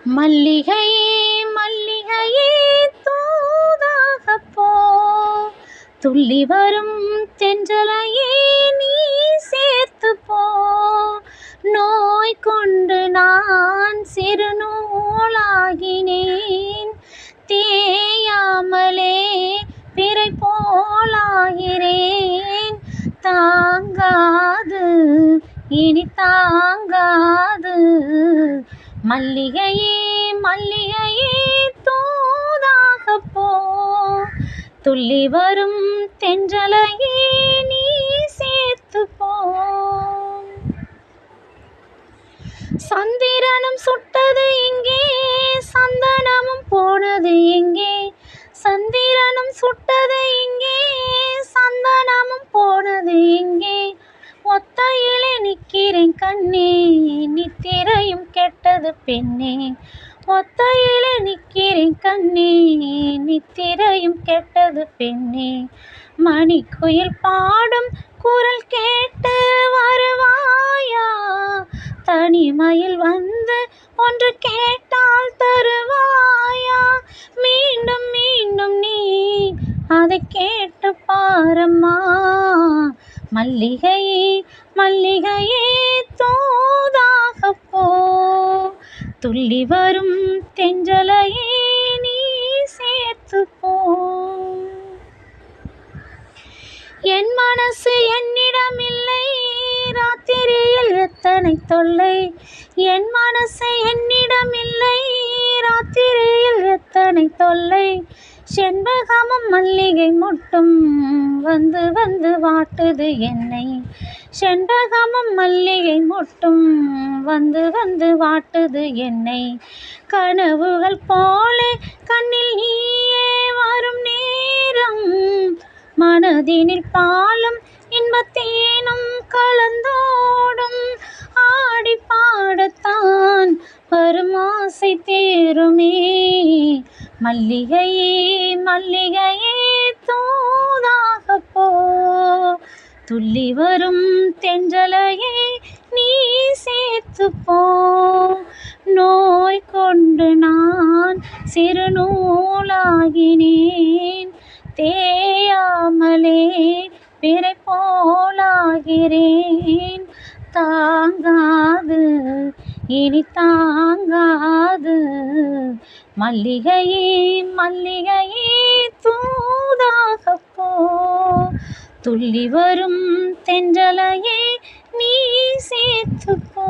மல்லிகையே மல்லிகையே தூதாக போ, துள்ளி வரும் தென்றலையே நீ சேர்த்து போ. நோய் கொண்டு நான் சிறு நூலாகினேன், தேயாமலே பிறை போலாகிறேன். தாங்காது இனி தாங்காது, மல்லிகையே மல்லிகையே தூதாக போ, துள்ளி வரும் தென்றலையே நீ சேர்த்து போ. சந்திரனும் சுட்டது எங்கே, சந்தனமும் போனது எங்கே. சந்திரனும் சுட்டது எங்கே, சந்தனமும் போனது எங்கே. ஒத்தையிலே நிற்கிறேன் கண்ணே, நித்திரையும் கெட்டது பெண்ணே. ஒத்தையிலே நிற்கிறேன் கண்ணே, நித்திரையும் கெட்டது பெண்ணே. மணிக்குயில் பாடும் குரல் கேட்டு வருவாயா, தனிமையில் வந்து ஒன்று கேட்டால் தருவாயா. மீண்டும் மீண்டும் நீ அதை கேட்டு பாரம்மா. மல்லிகையே மல்லிகையே தூதாக போ, துள்ளி வரும் தென்றலையே நீ சேர்த்து போ. என் மனசு என்னிடம் இல்லை, ராத்திரியில் எத்தனை தொல்லை. என் மனசு என்னிடம் இல்லை, ராத்திரியில் எத்தனை தொல்லை. செண்பகமும் மல்லிகை மொட்டும் வந்து வந்து வாட்டுது என்னை. செண்பகமும் மல்லிகை மொட்டும் வந்து வந்து வாட்டுது என்னை. கனவுகள் போலே கண்ணில் நீயே வரும் நேரம், மனதினில் பாலும் இன்பத்தேனும் கலந்தோடும். ஆடி பாடத்தான் வரும் ஆசை தேருமே. மல்லிகையே மல்லிகையே தூதாக போ, துள்ளி வரும் தென்றலையே நீ சேர்த்து போ. நோய் கொண்டு நான் சிறு நூலாகினேன், தேயாமலே பிறை போலாகிறேன். தாங்காது இனி தாங்காது, மல்லிகையே மல்லிகையே தூதாக போ, துள்ளி வரும் தென்றலையே நீ சேர்த்து போ.